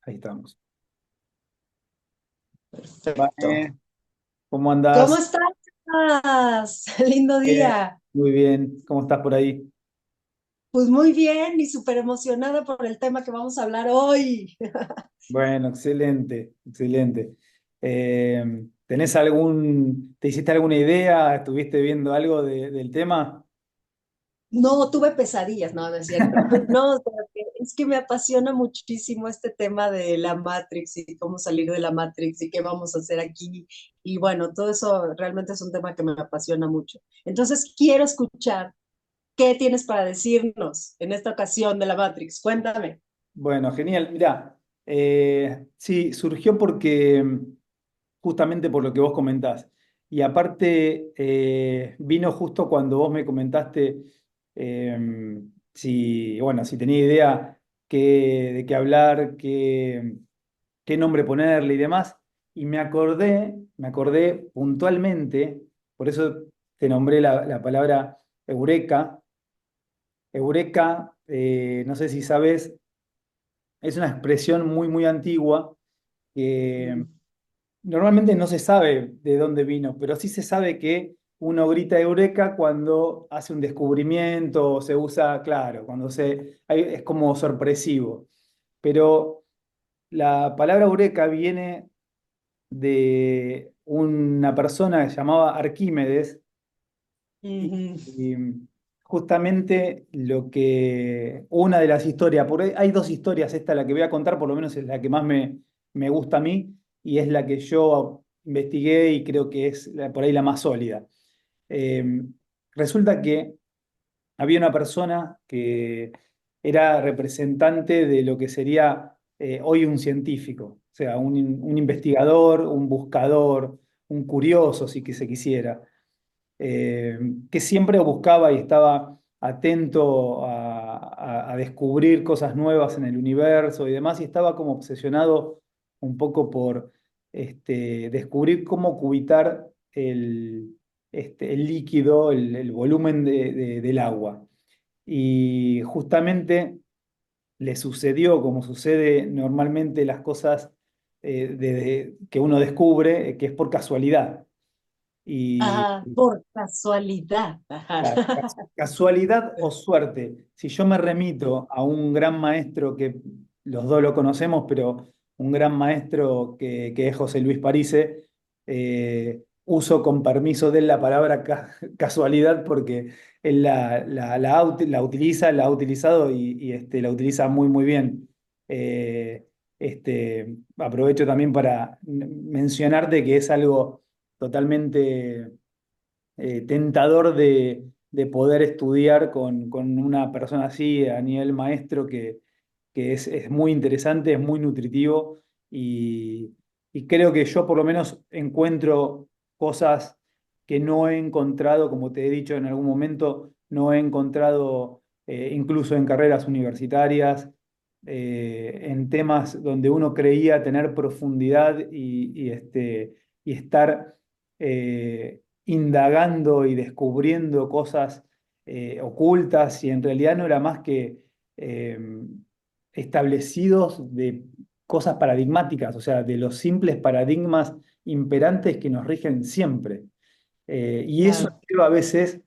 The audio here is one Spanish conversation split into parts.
Ahí estamos. Perfecto. Vane, ¿cómo ¿Cómo andás? estás? Lindo Bien, día. muy bien. ¿Cómo estás por ahí? Pues muy bien y súper emocionada por el tema que vamos a hablar hoy. Bueno, excelente, excelente. ¿Te hiciste alguna idea? ¿Estuviste viendo algo del tema? No, tuve pesadillas, no, no es cierto. No, o sea, es que me apasiona muchísimo este tema de la Matrix y cómo salir de la Matrix y qué vamos a hacer aquí. Y bueno, todo eso realmente es un tema que me apasiona mucho. Entonces, quiero escuchar qué tienes para decirnos en esta ocasión de la Matrix. Cuéntame. Bueno, genial. Mirá, sí, surgió porque justamente por lo que vos comentás. Y aparte, vino justo cuando vos me comentaste si tenía idea de qué hablar, qué nombre ponerle y demás. Y me acordé puntualmente, por eso te nombré la palabra eureka. Eureka, no sé si sabes, es una expresión muy, muy antigua que normalmente no se sabe de dónde vino, pero sí se sabe que uno grita eureka cuando hace un descubrimiento, o se usa, claro, es como sorpresivo. Pero la palabra eureka viene de una persona que se llamaba Arquímedes y, Ujú. y justamente una de las historias, porque hay dos historias, esta la que voy a contar por lo menos es la que más me gusta a mí y es la que yo investigué y creo que es por ahí la más sólida. Eh, Resulta que había una persona que era representante de lo que sería hoy un científico, o sea, un investigador, un buscador, un curioso, si que se quisiera, que siempre buscaba y estaba atento a descubrir cosas nuevas en el universo y demás, y estaba como obsesionado un poco por descubrir cómo cubitar el líquido, el volumen del agua. Y justamente le sucedió, como sucede normalmente las cosas que uno descubre, que es por casualidad. Y Ah, por casualidad. Ajá. claro, casualidad o suerte. Si yo me remito a un gran maestro que los dos lo conocemos, pero un gran maestro que es José Luis Parise, uso con permiso de él la palabra casualidad porque él la utiliza, la ha utilizado y la utiliza muy, muy bien. Aprovecho también para mencionarte que es algo totalmente tentador de poder estudiar con una persona así a nivel maestro que es muy interesante, es muy nutritivo y creo que yo por lo menos encuentro cosas que no he encontrado, como te he dicho en algún momento, no he encontrado incluso en carreras universitarias, en temas donde uno creía tener profundidad y estar indagando y descubriendo cosas ocultas y en realidad no era más que eh, establecidos de cosas paradigmáticas, o sea, de los simples paradigmas imperantes que nos rigen siempre. Y eso Claro. lleva a veces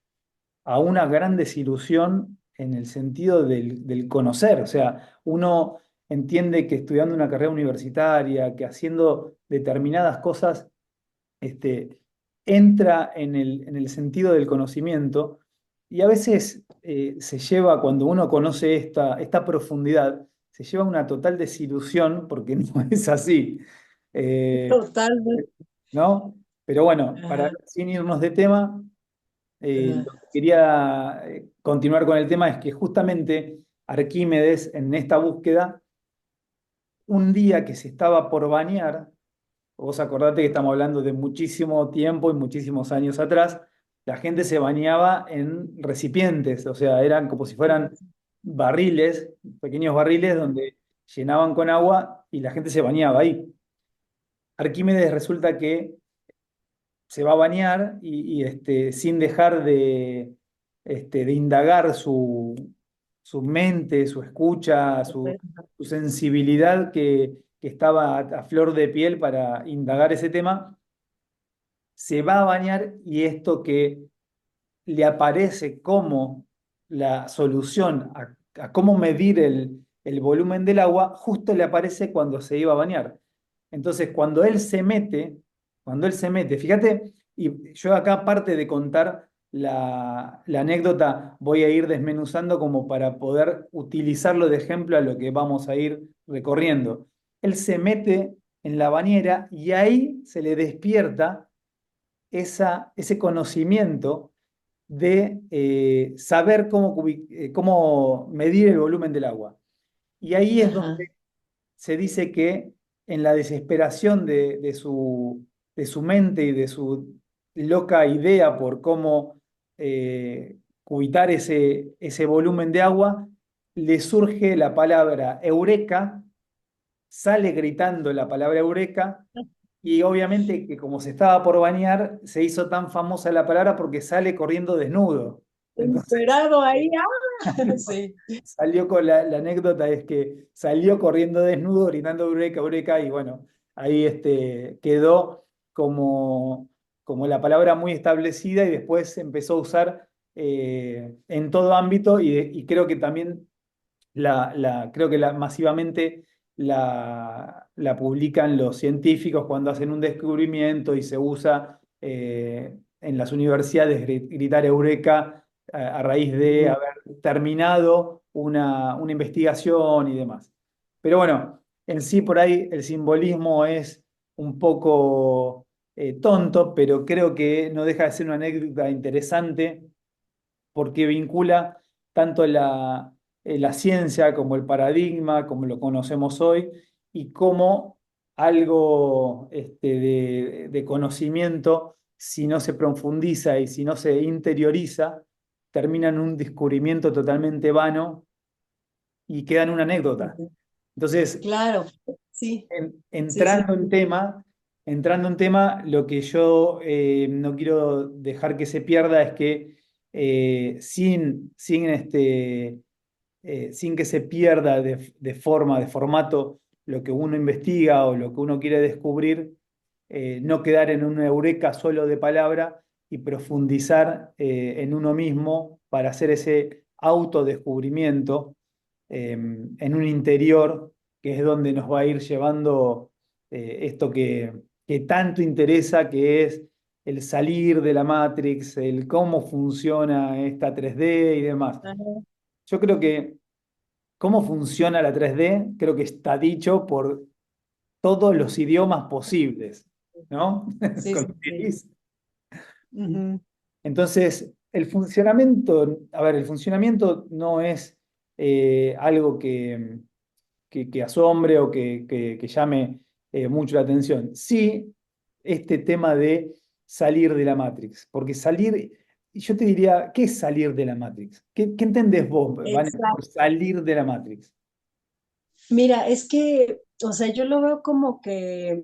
a una gran desilusión en el sentido del conocer, o sea, uno entiende que estudiando una carrera universitaria, que haciendo determinadas cosas, este, entra en el sentido del conocimiento y a veces se lleva, cuando uno conoce esta profundidad, se lleva una total desilusión porque no es así. Eh, Totalmente. ¿No? Pero bueno, Ajá, sin irnos de tema, ajá. lo que quería continuar con el tema es que justamente Arquímedes en esta búsqueda, un día que se estaba por bañar, vos acordate que estamos hablando de muchísimo tiempo y muchísimos años atrás. La gente se bañaba en recipientes, o sea, eran como si fueran barriles, pequeños barriles donde llenaban con agua y la gente se bañaba ahí. Arquímedes resulta que se va a bañar sin dejar de indagar su mente, su escucha, su sensibilidad que estaba a flor de piel para indagar ese tema, se va a bañar y esto que le aparece como la solución a cómo medir el volumen del agua, justo le aparece cuando se iba a bañar. Entonces, cuando él se mete, fíjate, y yo acá aparte de contar la anécdota, voy a ir desmenuzando como para poder utilizarlo de ejemplo a lo que vamos a ir recorriendo. Él se mete en la bañera y ahí se le despierta ese conocimiento de saber cómo medir el volumen del agua. Y ahí es Ajá, donde se dice que en la desesperación de su mente y de su loca idea por cómo cubitar ese volumen de agua, le surge la palabra eureka, sale gritando la palabra eureka y obviamente que como se estaba por bañar, se hizo tan famosa la palabra porque sale corriendo desnudo. Entonces, encuerado ahí, sí. salió con la anécdota es que salió corriendo desnudo, gritando Eureka, Eureka, y bueno, ahí quedó como la palabra muy establecida y después se empezó a usar en todo ámbito y creo que también creo que masivamente la publican los científicos cuando hacen un descubrimiento y se usa en las universidades gritar Eureka a raíz de Ujú. haber terminado una investigación y demás. Pero bueno, en sí por ahí el simbolismo es un poco tonto, pero creo que no deja de ser una anécdota interesante porque vincula tanto la ciencia como el paradigma, como lo conocemos hoy, y como algo de conocimiento, si no se profundiza y si no se interioriza, termina en un descubrimiento totalmente vano y queda en una anécdota. Ujú. Entonces, Claro, sí, sí, sí, entrando en sí. tema, lo que yo no quiero dejar que se pierda es que sin que se pierda de formato lo que uno investiga o lo que uno quiere descubrir, no quedar en una eureka solo de palabra y profundizar en uno mismo para hacer ese autodescubrimiento en un interior que es donde nos va a ir llevando esto que tanto interesa, que es el salir de la Matrix, el cómo funciona esta 3D y demás. Ajá. Yo creo que cómo funciona la 3D, creo que está dicho por todos los idiomas posibles, ¿no? Sí, sí, sí. ¿Coincidís? Ujú. Entonces, el funcionamiento no es algo que asombre o que llame mucho la atención. Sí, este tema de salir de la Matrix, porque yo te diría, ¿qué es salir de la Matrix? ¿Qué entendés vos, Vane, por Exacto. salir de la Matrix? Mira, es que, o sea, yo lo veo como que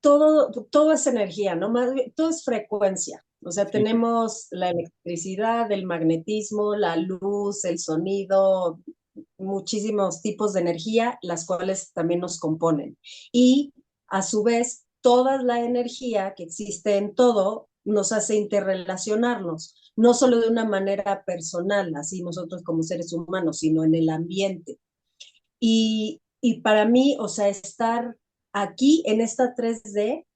todo es energía, ¿no? Todo es frecuencia. O sea, Sí, tenemos la electricidad, el magnetismo, la luz, el sonido, muchísimos tipos de energía, las cuales también nos componen. Y a su vez, toda la energía que existe en todo nos hace interrelacionarnos, no solo de una manera personal, así nosotros como seres humanos, sino en el ambiente. Y para mí, o sea, estar aquí en esta 3D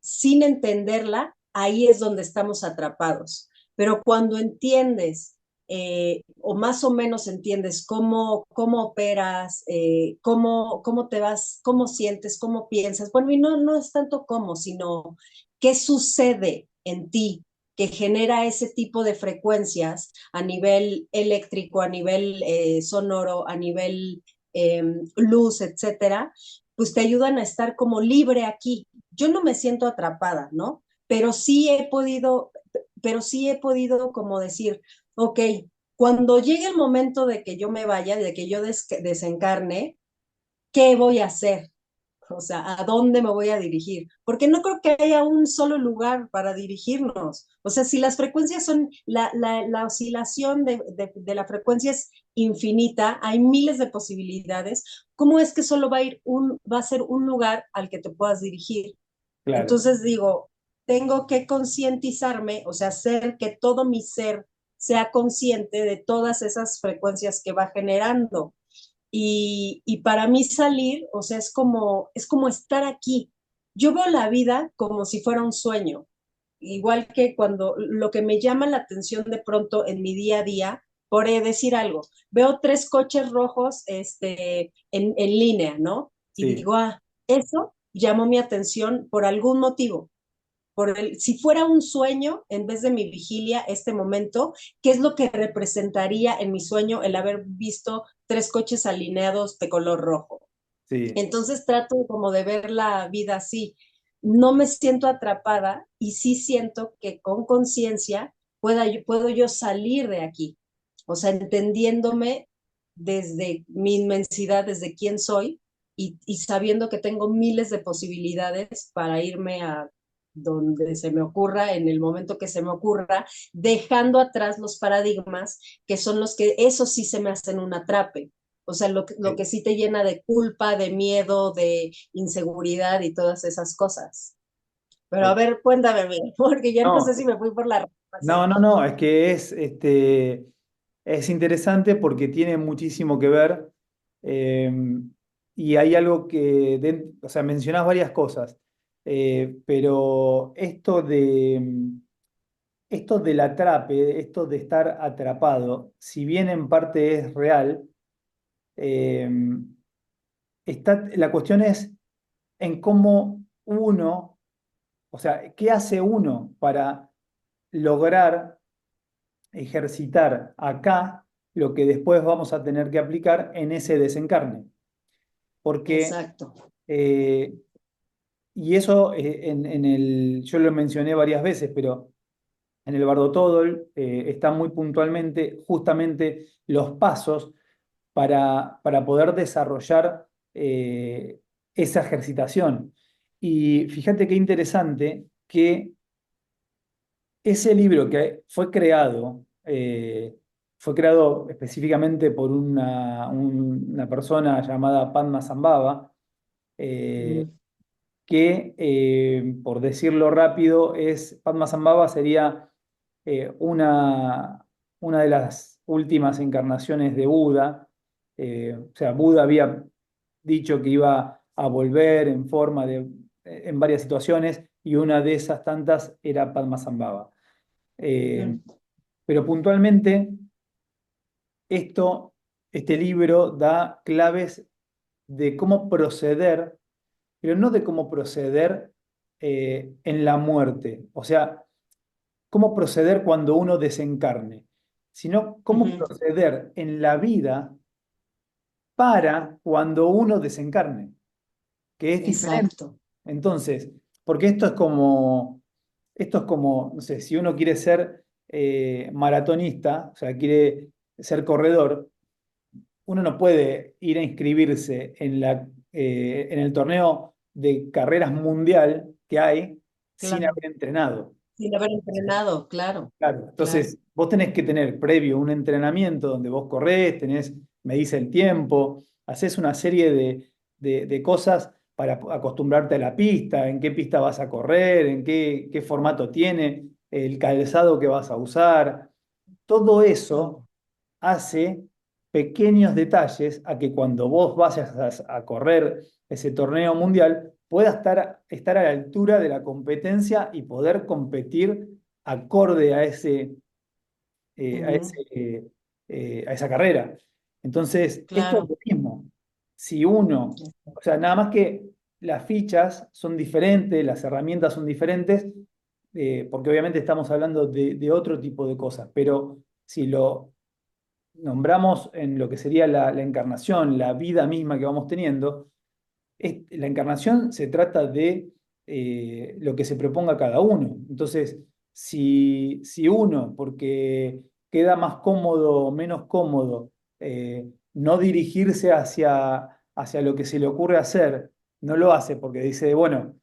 sin entenderla, ahí es donde estamos atrapados. Pero cuando entiendes, o más o menos entiendes cómo operas, cómo te vas, cómo sientes, cómo piensas, bueno, y no es tanto cómo, sino qué sucede en ti que genera ese tipo de frecuencias a nivel eléctrico, a nivel sonoro, a nivel luz, etcétera, pues te ayudan a estar como libre aquí. Yo no me siento atrapada, ¿no? Pero sí he podido como decir, ok, cuando llegue el momento de que yo me vaya, de que yo desencarne, ¿qué voy a hacer? O sea, ¿a dónde me voy a dirigir? Porque no creo que haya un solo lugar para dirigirnos. O sea, si las frecuencias son, la oscilación de la frecuencia es infinita, hay miles de posibilidades, ¿cómo es que solo va a ser un lugar al que te puedas dirigir? Claro, Entonces digo, tengo que concientizarme, o sea, hacer que todo mi ser sea consciente de todas esas frecuencias que va generando. Y para mí salir, o sea, es como estar aquí. Yo veo la vida como si fuera un sueño, igual que cuando lo que me llama la atención de pronto en mi día a día, por decir algo, veo tres coches rojos en línea, ¿no? Y sí. digo, eso llamó mi atención por algún motivo. Si fuera un sueño en vez de mi vigilia, este momento, ¿qué es lo que representaría en mi sueño el haber visto tres coches alineados de color rojo? Sí. Entonces trato como de ver la vida así. No me siento atrapada y sí siento que con conciencia puedo yo salir de aquí. O sea, entendiéndome desde mi inmensidad, desde quién soy y sabiendo que tengo miles de posibilidades para irme a donde se me ocurra, en el momento que se me ocurra, dejando atrás los paradigmas que son los que, eso sí se me hacen un atrape. O sea, lo que sí te llena de culpa, de miedo, de inseguridad y todas esas cosas. Pero a Ok. ver, cuéntame bien, porque ya no sé No, si me fui por la no, razón. no, no, es que es interesante porque tiene muchísimo que ver eh, y hay algo o sea, mencionás varias cosas, pero esto del atrape, esto de estar atrapado, si bien en parte es real, eh, la cuestión es en cómo uno, o sea, ¿qué hace uno para lograr ejercitar acá lo que después vamos a tener que aplicar en ese desencarne? Porque, Exacto. eh, y eso yo lo mencioné varias veces, pero en el Bardo Todol está muy puntualmente justamente los pasos para poder desarrollar esa ejercitación. Y fíjate qué interesante que ese libro que fue creado específicamente por una persona llamada Padmasambhava, eh, Ujú, por decirlo rápido, Padmasambhava sería una de las últimas encarnaciones de Buda. O sea, Buda había dicho que iba a volver en varias situaciones y una de esas tantas era Padmasambhava. Eh, ujú. pero puntualmente, esto, este libro da claves de cómo proceder, pero no de cómo proceder en la muerte, o sea, cómo proceder cuando uno desencarne, sino cómo Ujú. proceder en la vida para cuando uno desencarne, que es diferente. Exacto. Entonces, porque esto es como, no sé, si uno quiere ser maratonista, o sea, quiere ser corredor, uno no puede ir a inscribirse en el torneo de carreras mundial que hay sin Claro. haber entrenado. Sin haber entrenado, claro, Claro, claro. entonces vos tenés que tener previo un entrenamiento donde vos corrés, medís el tiempo, haces una serie de cosas para acostumbrarte a la pista, en qué pista vas a correr, qué formato tiene, el calzado que vas a usar. Todo eso Todo. hace pequeños detalles a que cuando vos vayas a correr ese torneo mundial, puedas estar a la altura de la competencia y poder competir acorde Ujú. a esa carrera. Entonces, esto es Claro. lo mismo. Si uno, o sea, nada más que las fichas son diferentes, las herramientas son diferentes, porque obviamente estamos hablando de otro tipo de cosas, pero si lo nombramos en lo que sería la encarnación, la vida misma que vamos teniendo, la encarnación se trata de lo que se proponga cada uno. Entonces, si uno, porque queda más cómodo o menos cómodo, no dirigirse hacia lo que se le ocurre hacer, no lo hace porque dice, bueno,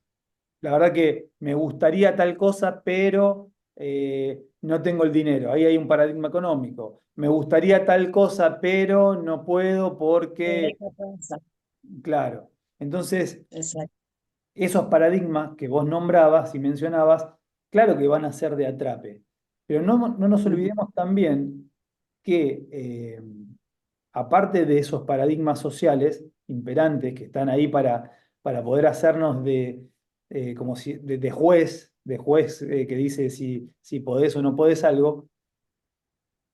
la verdad que me gustaría tal cosa, pero no tengo el dinero. Ahí hay un paradigma económico. Me gustaría tal cosa, pero no puedo Te porque, deja pensar. claro. Entonces, Exacto. esos paradigmas que vos nombrabas y mencionabas, claro que van a ser de atrape. Pero no nos Ujú, olvidemos también que, aparte de esos paradigmas sociales imperantes que están ahí para poder hacernos como si, de juez que dice si podés o no podés algo,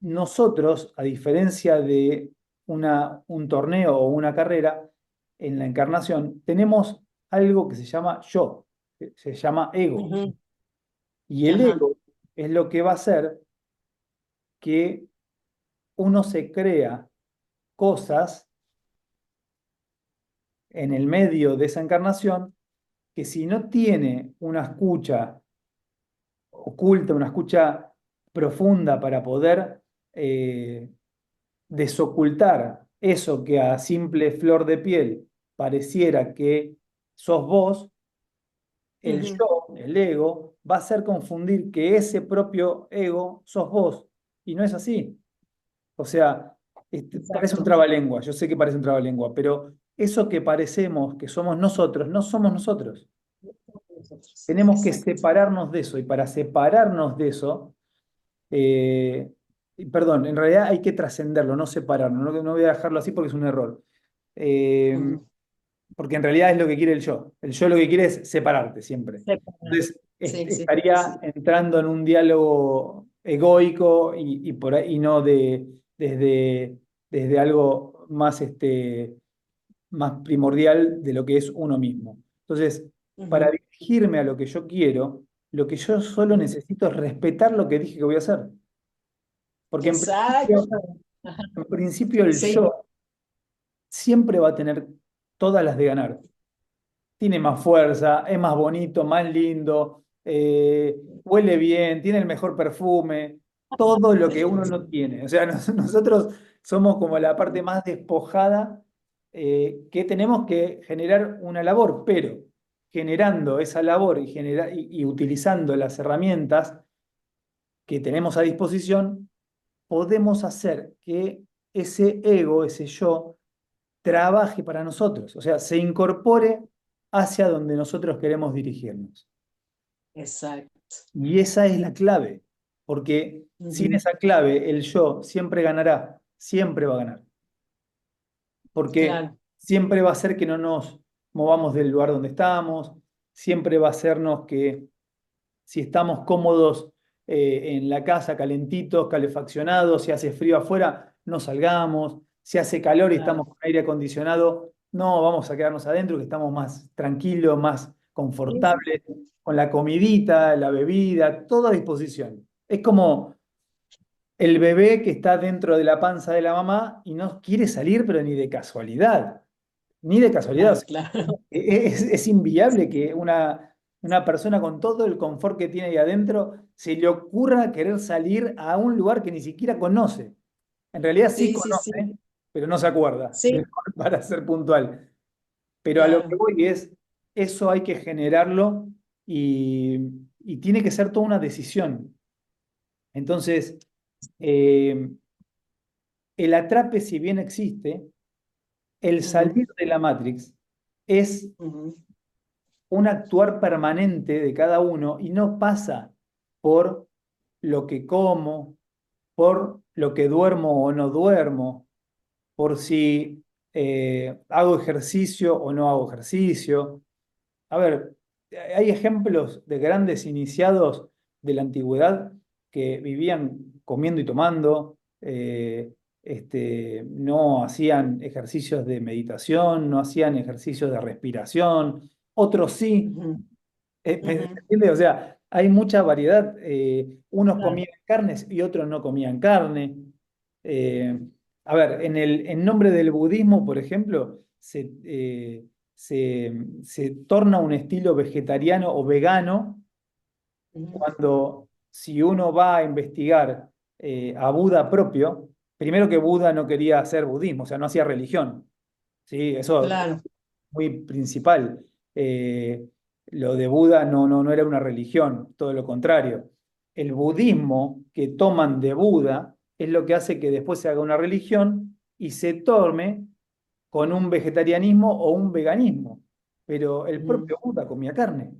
nosotros, a diferencia de un torneo o una carrera, en la encarnación tenemos algo que se llama yo, que se llama ego. ujú, Y el ajá, ego es lo que va a hacer que uno se crea cosas en el medio de esa encarnación que si no tiene una escucha oculta, una escucha profunda para poder eh, desocultar eso que a simple flor de piel pareciera que sos vos, el ujú, yo, el ego, va a hacer confundir que ese propio ego sos vos. Y no es así. O sea, parece un exacto. trabalengua, yo sé que parece un trabalengua, pero eso que parecemos que somos nosotros, no somos nosotros. Nosotros, Tenemos que exacto. separarnos de eso y para separarnos de eso, perdón, en realidad hay que trascenderlo, no separarlo, no voy a dejarlo así porque es un error. Eh, Ujú, Porque en realidad es lo que quiere el yo. El yo lo que quiere es separarte siempre. separar. Entonces, Sí, sí, sí, estaría sí. entrando en un diálogo egoico y por ahí, y no desde algo más, más primordial de lo que es uno mismo. Entonces, para Ujú, dirigirme a lo que yo quiero, lo que yo solo ujú. necesito es respetar lo que dije que voy a hacer. Porque Exacto. Ajá, en principio el sí, yo siempre va a tener todas las de ganar. Tiene más fuerza, es más bonito, más lindo, huele bien, tiene el mejor perfume, todo lo que uno no tiene. O sea, nosotros somos como la parte más despojada, que tenemos que generar una labor, pero generando esa labor y utilizando las herramientas que tenemos a disposición, podemos hacer que ese ego, ese yo, trabaje para nosotros, o sea, se incorpore hacia donde nosotros queremos dirigirnos. exacto. Y esa es la clave, porque sin Ujú, esa clave el yo siempre ganará, siempre va a ganar, porque claro, siempre va a ser que no nos movamos del lugar donde estamos, siempre va a hacernos que si estamos cómodos en la casa, calentitos, calefaccionados, si hace frío afuera, no salgamos, si hace calor y claro. estamos con aire acondicionado, no vamos a quedarnos adentro, que estamos más tranquilos, más Sí, sí, confortables, con la comidita, la bebida, todo a disposición. Es como el bebé que está dentro de la panza de la mamá y no quiere salir, pero ni de casualidad, ni de casualidad. O claro, sea, claro. es inviable que una persona con todo el confort que tiene ahí adentro se le ocurra querer salir a un lugar que ni siquiera conoce. En realidad sí Sí, sí, sí, conoce, pero no se acuerda, sí, para ser puntual. Pero a lo que claro. voy es, eso hay que generarlo y, y tiene que ser toda una decisión. Entonces, eh, el atrape, si bien existe, el Ujú, salir de la Matrix es ujú, un actuar permanente de cada uno y no pasa por lo que como, por lo que duermo o no duermo, por si hago ejercicio o no hago ejercicio. A ver, hay ejemplos de grandes iniciados de la antigüedad que vivían comiendo y tomando, no hacían ejercicios de meditación, no hacían ejercicios de respiración, otros sí. ujú, ¿Me ujú, entiendes? O sea, hay mucha variedad. Unos claro. comían carnes y otros no comían carne. Eh, a ver, en nombre del budismo, por ejemplo, se torna un estilo vegetariano o vegano Ujú, cuando si uno va a investigar a Buda propio, primero que Buda no quería hacer budismo, o sea, no hacía religión. ¿Sí? Eso claro. muy principal. Eh, lo de Buda no era una religión, todo lo contrario. El budismo que toman de Buda es lo que hace que después se haga una religión y se torne con un vegetarianismo o un veganismo. Pero el Ujú. propio Buda comía carne.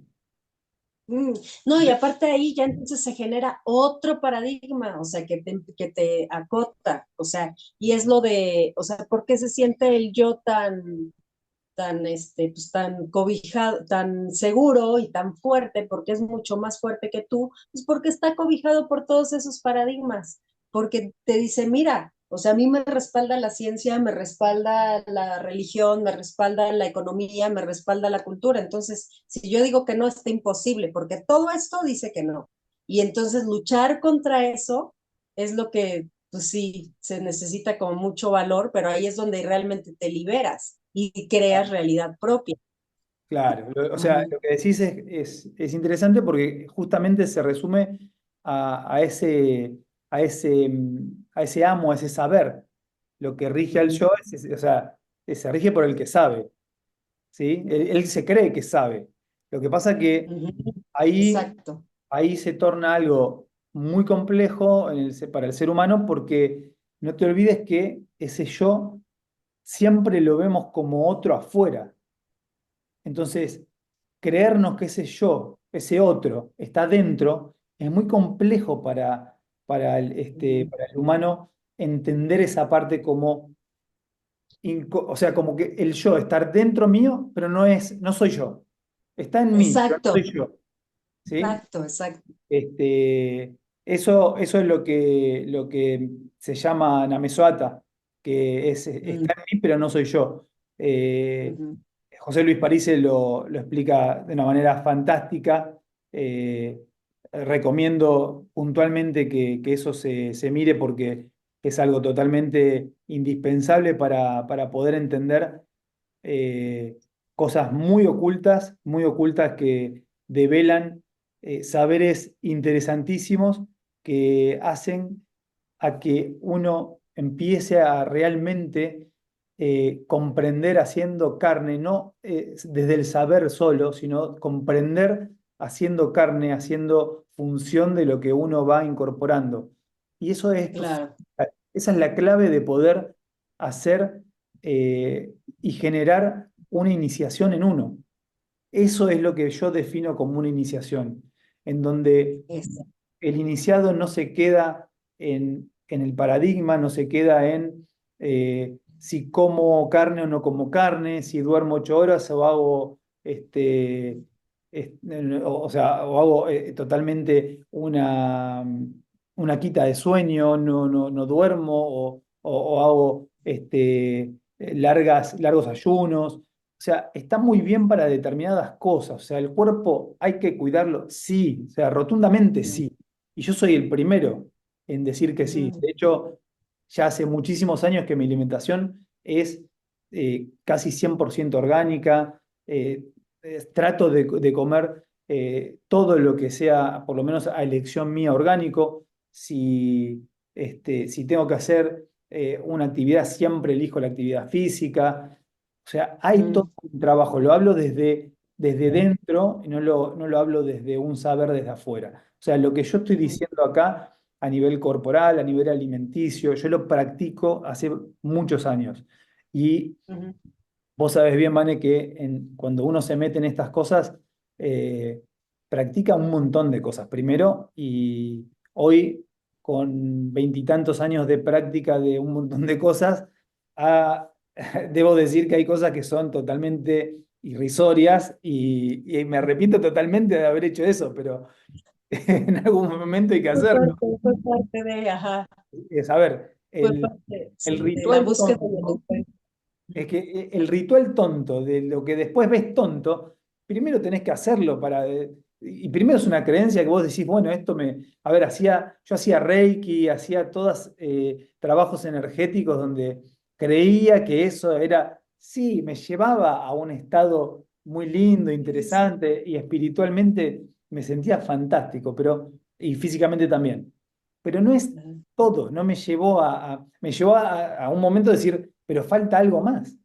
Mm, no, y aparte ahí ya entonces se genera otro paradigma, o sea, que te acota, o sea, y es lo de, o sea, ¿por qué se siente el yo pues tan cobijado, tan seguro y tan fuerte, porque es mucho más fuerte que tú? Pues porque está cobijado por todos esos paradigmas, porque te dice, mira, o sea, a mí me respalda la ciencia, me respalda la religión, me respalda la economía, me respalda la cultura. Entonces, si yo digo que no, está imposible, porque todo esto dice que no. Y entonces luchar contra eso es lo que, pues sí, se necesita como mucho valor, pero ahí es donde realmente te liberas y creas realidad propia. Claro, o sea, Ujú, lo que decís es interesante porque justamente se resume a ese, a ese amo, a ese saber. Lo que rige al ujú, yo o sea, se rige por el que sabe, ¿sí? Él se cree que sabe. Lo que pasa que ujú. ahí, Exacto. ahí se torna algo muy complejo para el ser humano porque no te olvides que ese yo siempre lo vemos como otro afuera. Entonces, creernos que ese yo, ese otro, está dentro, es muy complejo Ujú. para el humano entender esa parte como, o sea, como que el yo estar dentro mío, pero no soy yo. Está en mí, pero no Exacto, soy yo. ¿Sí? exacto, exacto. Este, eso es lo que se llama Namesoata, que Mm, está en mí, pero no soy yo. Eh, ujú, José Luis Parise lo explica de una manera fantástica. Eh, Recomiendo puntualmente que eso se mire porque es algo totalmente indispensable para poder entender eh, cosas muy ocultas que develan saberes interesantísimos que hacen a que uno empiece a realmente comprender haciendo carne, no desde el saber solo, sino comprender haciendo carne, haciendo función de lo que uno va incorporando. Y eso es, claro, esa es la clave de poder hacer y generar una iniciación en uno. Eso es lo que yo defino como una iniciación, en donde eso. el iniciado no se queda en el paradigma, no se queda en si como carne o no como carne, si duermo 8 horas o hago, o sea, o hago totalmente una quita de sueño, no duermo o hago largos ayunos. O sea, está muy bien para determinadas cosas. O sea, el cuerpo hay que cuidarlo, sí, o sea, rotundamente Mm, sí. Y yo soy el primero en decir que sí. mm, De hecho, ya hace muchísimos años que mi alimentación es casi 100% orgánica. Trato de comer todo lo que sea, por lo menos a elección mía, orgánico. Si tengo que hacer una actividad, siempre elijo la actividad física. O sea, hay todo mm, un trabajo. Lo hablo desde dentro y no lo hablo desde un saber desde afuera. O sea, lo que yo estoy ujú, diciendo acá a nivel corporal, a nivel alimenticio, yo lo practico hace muchos años. Y ujú, vos sabés bien, Vane, que cuando uno se mete en estas cosas, eh, practica un montón de cosas. Primero, y hoy, con veintitantos años de práctica de un montón de cosas, ah, debo decir que hay cosas que son totalmente irrisorias y me arrepiento totalmente de haber hecho eso, pero en algún momento hay que hacerlo. fue parte de, ajá, A ver, fue parte, el sí, de la ritual búsqueda y el tonto. encuentro. Es que el ritual tonto de lo que después ves tonto, primero tenés que hacerlo y primero es una creencia que vos decís, bueno, a ver, yo hacía Reiki, hacía todos trabajos energéticos donde creía que eso era, sí, me llevaba a un estado muy lindo, Sí, sí. interesante y espiritualmente me sentía fantástico, y físicamente también. Pero no es Ajá. todo, no me llevó me llevó a un momento de decir, pero falta algo más.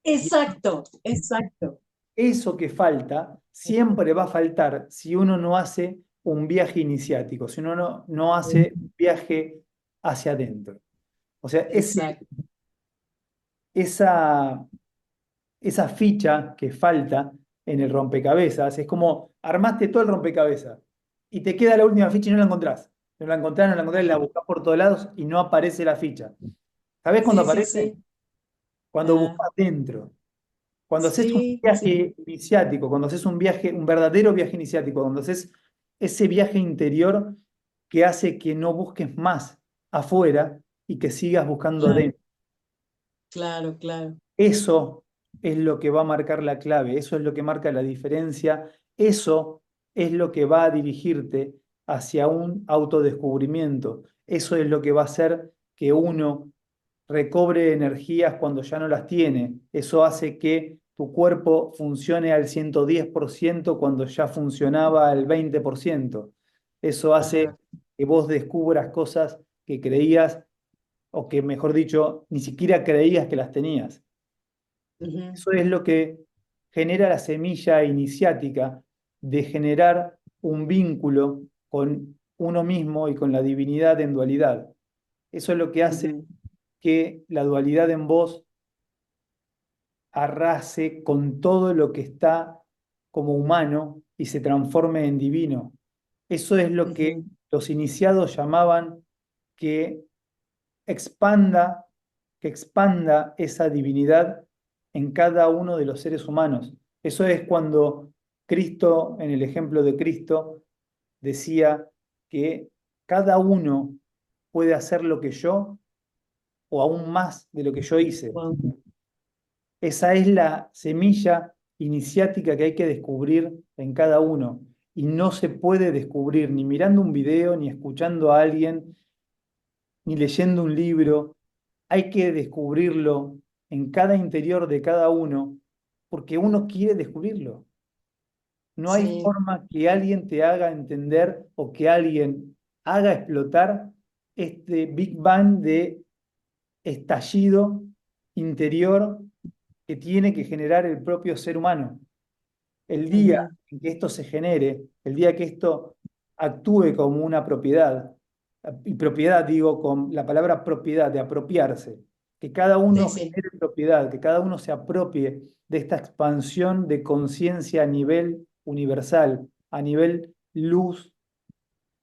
Exacto, exacto. Eso que falta siempre va a faltar si uno no hace un viaje iniciático, si uno no hace un viaje hacia adentro. O sea, Exacto. esa, esa ficha que falta en el rompecabezas es como armaste todo el rompecabezas y te queda la última ficha y no la encontrás. No la encontrás, la Ajá. buscás por todos lados y no aparece la ficha. ¿Sabés cuándo Sí, sí, aparece? sí. Cuando Ajá. buscas dentro. Cuando haces un Sí, sí. viaje iniciático, cuando haces un viaje, un verdadero viaje iniciático, cuando haces ese viaje interior que hace que no busques más afuera y que sigas buscando Claro, dentro. claro, claro. Eso es lo que va a marcar la clave, eso es lo que marca la diferencia, eso es lo que va a dirigirte hacia un autodescubrimiento, eso es lo que va a hacer que uno recobre energías cuando ya no las tiene, eso hace que tu cuerpo funcione al 110% cuando ya funcionaba al 20%, eso hace Ajá. que vos descubras cosas que creías o que, mejor dicho, ni siquiera creías que las tenías. Ujú, Eso es lo que genera la semilla iniciática de generar un vínculo con uno mismo y con la divinidad en dualidad. Eso es lo que hace ujú, que la dualidad en vos arrase con todo lo que está como humano y se transforme en divino. Eso es lo que ujú, los iniciados llamaban que expanda, que expanda esa divinidad en cada uno de los seres humanos. Eso es cuando Cristo, en el ejemplo de Cristo, decía que cada uno puede hacer lo que yo o aún más de lo que yo hice. guau, Esa es la semilla iniciática que hay que descubrir en cada uno. Y no se puede descubrir ni mirando un video, ni escuchando a alguien, ni leyendo un libro. Hay que descubrirlo en cada interior de cada uno, porque uno quiere descubrirlo. No hay sí, forma que alguien te haga entender o que alguien haga explotar este Big Bang de estallido interior que tiene que generar el propio ser humano. El día ujú, en que esto se genere, el día que esto actúe como una propiedad, y propiedad digo con la palabra propiedad, de apropiarse, que cada sí, uno sí, genere propiedad, que cada uno se apropie de esta expansión de conciencia a nivel universal, a nivel luz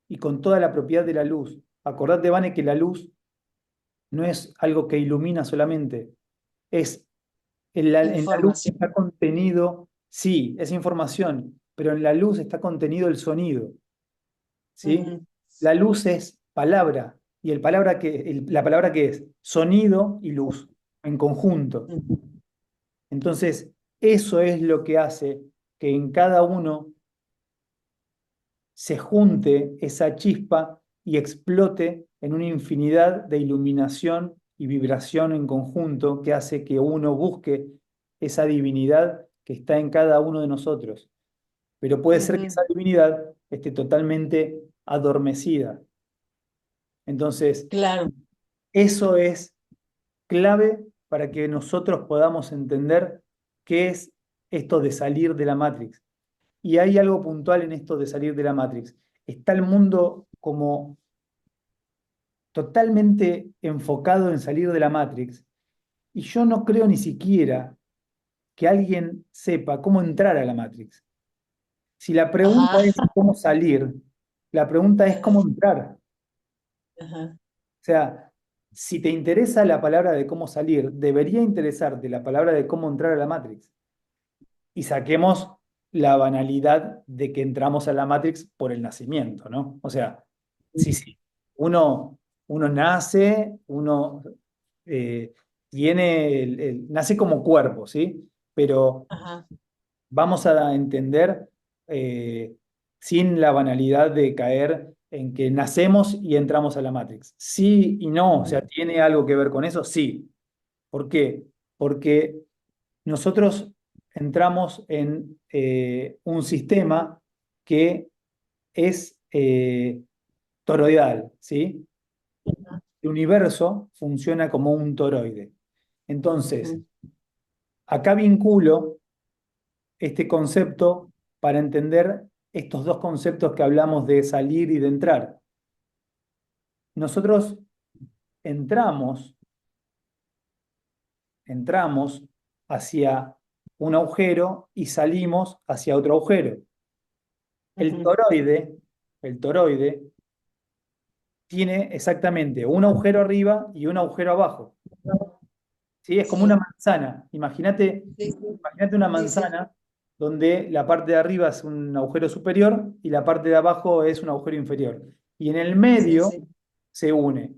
y con toda la propiedad de la luz. Acordate, Vane, que la luz no es algo que ilumina solamente, es en la luz información. está contenido, sí, es información, pero en la luz está contenido el sonido, ¿sí? Ujú, La luz es palabra, y la palabra que es sonido y luz en conjunto. ujú, Entonces, eso es lo que hace que en cada uno se junte esa chispa y explote en una infinidad de iluminación y vibración en conjunto que hace que uno busque esa divinidad que está en cada uno de nosotros. Pero puede ser que esa ujú. divinidad esté totalmente adormecida. Entonces, Claro. eso es clave para que nosotros podamos entender qué es esto de salir de la Matrix. Y hay algo puntual en esto de salir de la Matrix. Está el mundo como totalmente enfocado en salir de la Matrix. Y yo no creo ni siquiera que alguien sepa cómo entrar a la Matrix. Si la pregunta Ajá. es cómo salir, la pregunta es Ajá. cómo entrar. Ajá. O sea, si te interesa la palabra de cómo salir, debería interesarte la palabra de cómo entrar a la Matrix. Y saquemos la banalidad de que entramos a la Matrix por el nacimiento, ¿no? O sea, sí, sí, uno nace, uno eh, tiene, nace como cuerpo, ¿sí? Pero Ajá. vamos a entender eh, sin la banalidad de caer en que nacemos y entramos a la Matrix. Sí y no, o sea, ¿tiene algo que ver con eso? Sí. ¿Por qué? Porque nosotros entramos en un sistema que es toroidal, ¿sí? El universo funciona como un toroide. Entonces, Ujú, Acá vinculo este concepto para entender estos dos conceptos que hablamos de salir y de entrar. Nosotros entramos, entramos hacia un agujero y salimos hacia otro agujero. El Ujú. toroide, el toroide tiene exactamente un agujero arriba y un agujero abajo. ¿Sí? Es como una Sí, manzana. sí, sí, Imagínate una sí, sí, manzana donde la parte de arriba es un agujero superior y la parte de abajo es un agujero inferior. Y en el sí, medio sí. se une.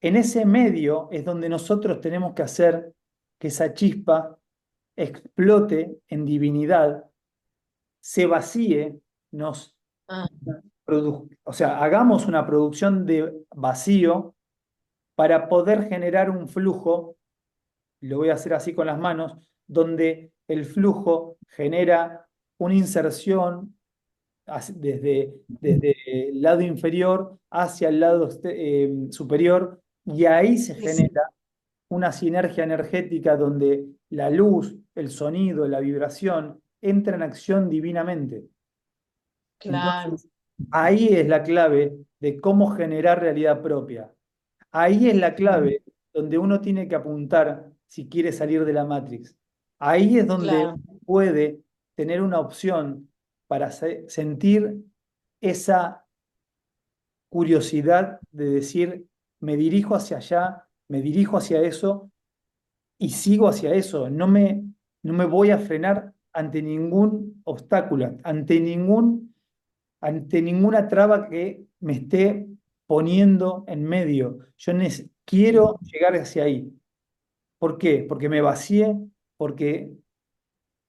En ese medio es donde nosotros tenemos que hacer que esa chispa explote en divinidad, se vacíe, nos Ah, o sea, hagamos una producción de vacío para poder generar un flujo, lo voy a hacer así con las manos, donde el flujo genera una inserción desde el lado inferior hacia el lado superior, y ahí se sí, sí, genera una sinergia energética donde la luz, el sonido, la vibración entran en acción divinamente. claro. Entonces, ahí es la clave de cómo generar realidad propia. Ahí es la Ujú. clave donde uno tiene que apuntar si quiere salir de la Matrix. Ahí es donde Claro, puede tener una opción para sentir esa curiosidad de decir, me dirijo hacia allá, me dirijo hacia eso y sigo hacia eso. No me voy a frenar ante ningún obstáculo, ante ninguna traba que me esté poniendo en medio. Quiero llegar hacia ahí. ¿Por qué? Porque me vacié, porque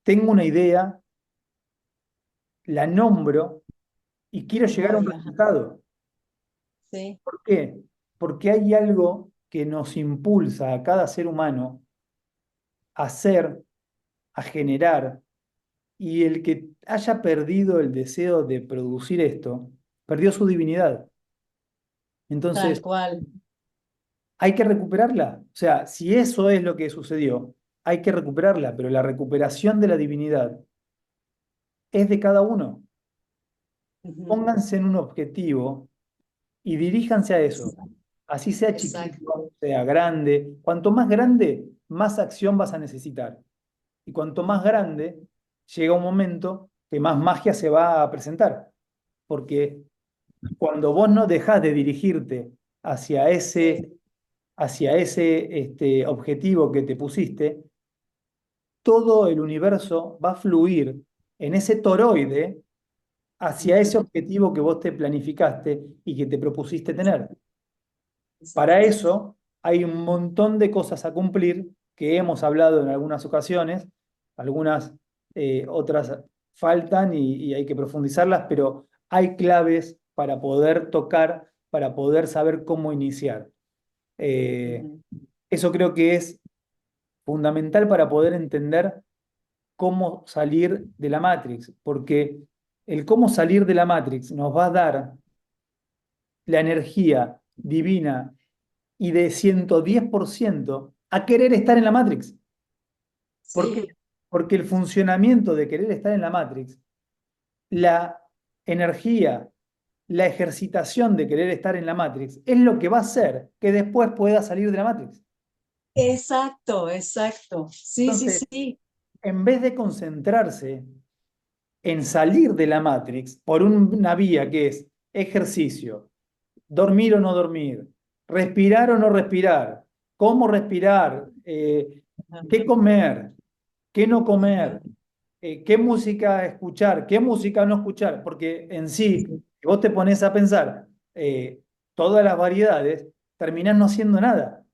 tengo una idea, la nombro y quiero llegar a un voy, ajá. resultado. Sí, ¿Por qué? Porque hay algo que nos impulsa a cada ser humano a hacer, a generar, y el que haya perdido el deseo de producir esto, perdió su divinidad. tal Entonces, cual. hay que recuperarla. O sea, si eso es lo que sucedió, hay que recuperarla, pero la recuperación de la divinidad es de cada uno. Ujú. Pónganse en un objetivo y diríjanse a eso. Así sea Exacto, chiquito, sea grande. Cuanto más grande, más acción vas a necesitar. Y cuanto más grande, llega un momento que más magia se va a presentar. Porque cuando vos no dejás de dirigirte hacia sí, ese objetivo que te pusiste, todo el universo va a fluir en ese toroide hacia ese ujú, objetivo que vos te planificaste y que te propusiste tener. Para exacto. eso hay un montón de cosas a cumplir que hemos hablado en algunas ocasiones, algunas otras faltan y hay que profundizarlas, pero hay claves para poder tocar, para poder saber cómo iniciar. Eh, Ujú. Eso creo que es fundamental para poder entender cómo salir de la Matrix, porque el cómo salir de la Matrix nos va a dar la energía divina y de 110% a querer estar en la Matrix. ¿Por qué? Sí, Porque el funcionamiento de querer estar en la Matrix, la energía, la ejercitación de querer estar en la Matrix, es lo que va a hacer que después pueda salir de la Matrix. exacto, exacto. Sí, sí, Entonces, sí. en vez de concentrarse en salir de la Matrix por una vía que es ejercicio, dormir o no dormir, respirar o no respirar, cómo respirar, Ajá, qué comer, qué no ajá. comer, qué música escuchar, qué música no escuchar, porque en sí, Sí, si vos te pones a pensar todas las variedades, terminás no haciendo nada.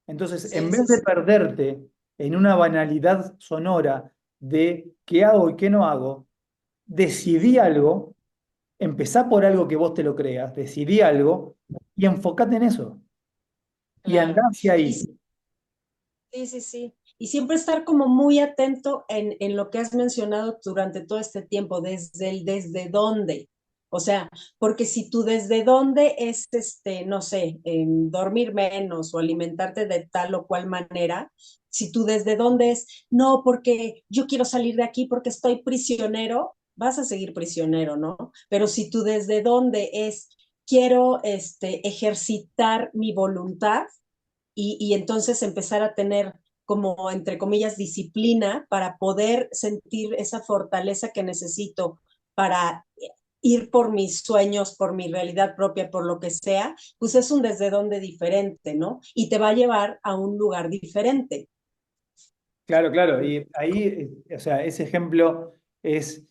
Entonces, en sí, vez sí, de sí. perderte en una banalidad sonora de qué hago y qué no hago, decidí algo, empezá por algo que vos te lo creas, decidí algo y enfocate en eso y andá Claro. hacia Y ahí. sí, sí, sí. Y siempre estar como muy atento en lo que has mencionado durante todo este tiempo, desde el desde dónde. O sea, porque si tú desde dónde es, no sé, dormir menos o alimentarte de tal o cual manera, si tú desde dónde es, no, porque yo quiero salir de aquí porque estoy prisionero, vas a seguir prisionero, ¿no? Pero si tú desde dónde es, quiero ejercitar mi voluntad y entonces empezar a tener como, entre comillas, disciplina para poder sentir esa fortaleza que necesito para ir por mis sueños, por mi realidad propia, por lo que sea, pues es un desde donde diferente, ¿no? Y te va a llevar a un lugar diferente. Claro, claro. Y ahí, o sea, ese ejemplo es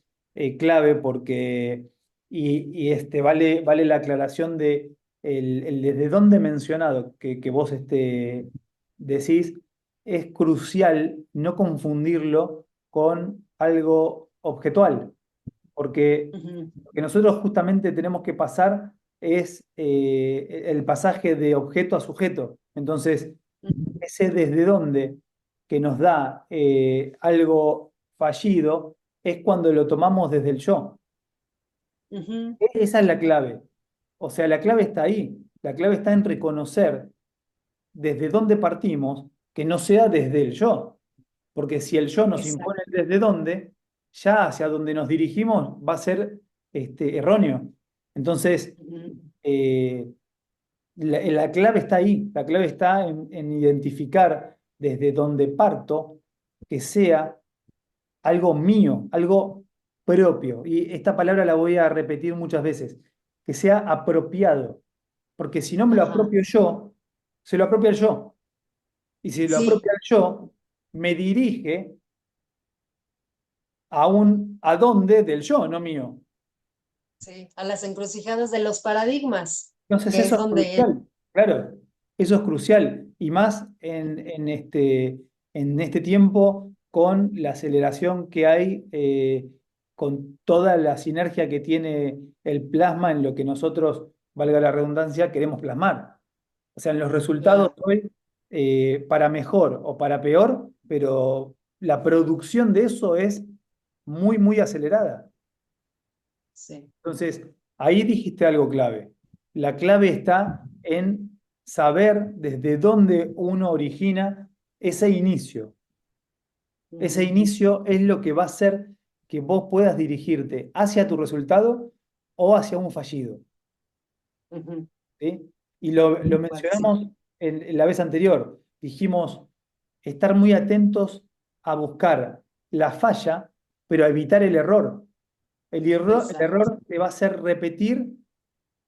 clave porque, vale la aclaración de el desde dónde mencionado que vos decís, es crucial no confundirlo con algo objetual, porque Uh -huh, lo que nosotros justamente tenemos que pasar es el pasaje de objeto a sujeto. Entonces, uh -huh, ese desde dónde que nos da algo fallido es cuando lo tomamos desde el yo. uh -huh. Esa es la clave. O sea, la clave está ahí. La clave está en reconocer desde dónde partimos, que no sea desde el yo. Porque si el yo nos impone Exacto. el desde dónde, ya hacia donde nos dirigimos va a ser erróneo. Entonces, Uh -huh, eh, la clave está ahí, la clave está en identificar desde donde parto que sea algo mío, algo propio. Y esta palabra la voy a repetir muchas veces, que sea apropiado, porque si no me lo ajá. apropio yo, se lo apropia el yo. Y si lo Sí, apropia el yo, me dirige a un a dónde del yo, no mío. sí, a las encrucijadas de los paradigmas, Entonces que es eso es donde crucial, claro, eso es crucial, y más en este tiempo con la aceleración que hay, con toda la sinergia que tiene el plasma en lo que nosotros, valga la redundancia, queremos plasmar. O sea, en los resultados claro, hoy, para mejor o para peor, pero la producción de eso es muy, muy acelerada. sí. Entonces, ahí dijiste algo clave. La clave está en saber desde dónde uno origina ese inicio. Ese Ujú, inicio es lo que va a hacer que vos puedas dirigirte hacia tu resultado o hacia un fallido. ujú. ¿Sí? Y lo Pues sí, mencionamos en la vez anterior. Dijimos estar muy atentos a buscar la falla, pero a evitar el error. El exacto. error te va a hacer repetir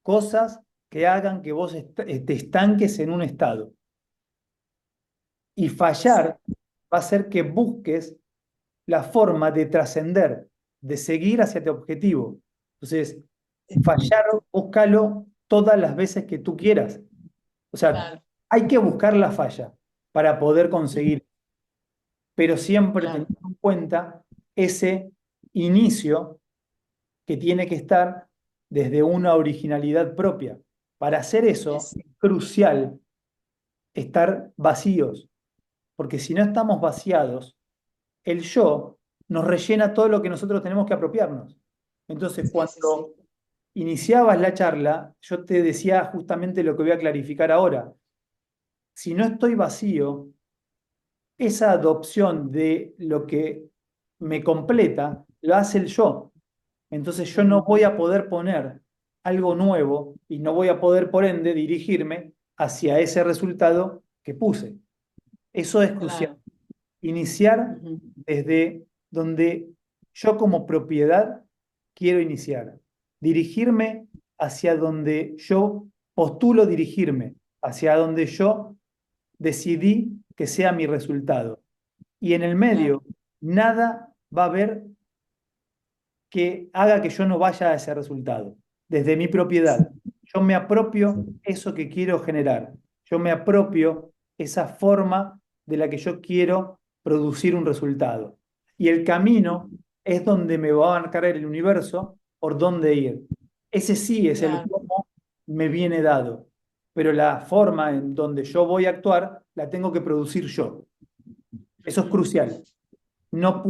cosas que hagan que vos te estanques en un estado. Y fallar Exacto. va a hacer que busques la forma de trascender, de seguir hacia tu objetivo. Entonces, fallar, búscalo todas las veces que tú quieras. O sea, Claro, hay que buscar la falla para poder conseguir, pero siempre claro. teniendo en cuenta ese inicio que tiene que estar desde una originalidad propia. Para hacer eso Es, es crucial estar vacíos, porque si no estamos vaciados, el yo nos rellena todo lo que nosotros tenemos que apropiarnos. Entonces, sí, sí, sí. cuando iniciabas la charla, yo te decía justamente lo que voy a clarificar ahora. Si no estoy vacío, esa adopción de lo que me completa lo hace el yo. Entonces yo no Ujú, voy a poder poner algo nuevo y no voy a poder, por ende, dirigirme hacia ese resultado que puse. Eso es crucial. claro. Iniciar Ujú, desde donde yo como propiedad quiero iniciar. Dirigirme hacia donde yo postulo dirigirme, hacia donde yo decidí que sea mi resultado. Y en el claro. medio, nada va a haber que haga que yo no vaya a ese resultado. Desde mi propiedad, yo me apropio eso que quiero generar. Yo me apropio esa forma de la que yo quiero producir un resultado. Y el camino es donde me va a marcar el universo por dónde ir. Ese sí es el Claro. cómo me viene dado, pero la forma en donde yo voy a actuar la tengo que producir yo. Eso es Ujú. crucial. No puedo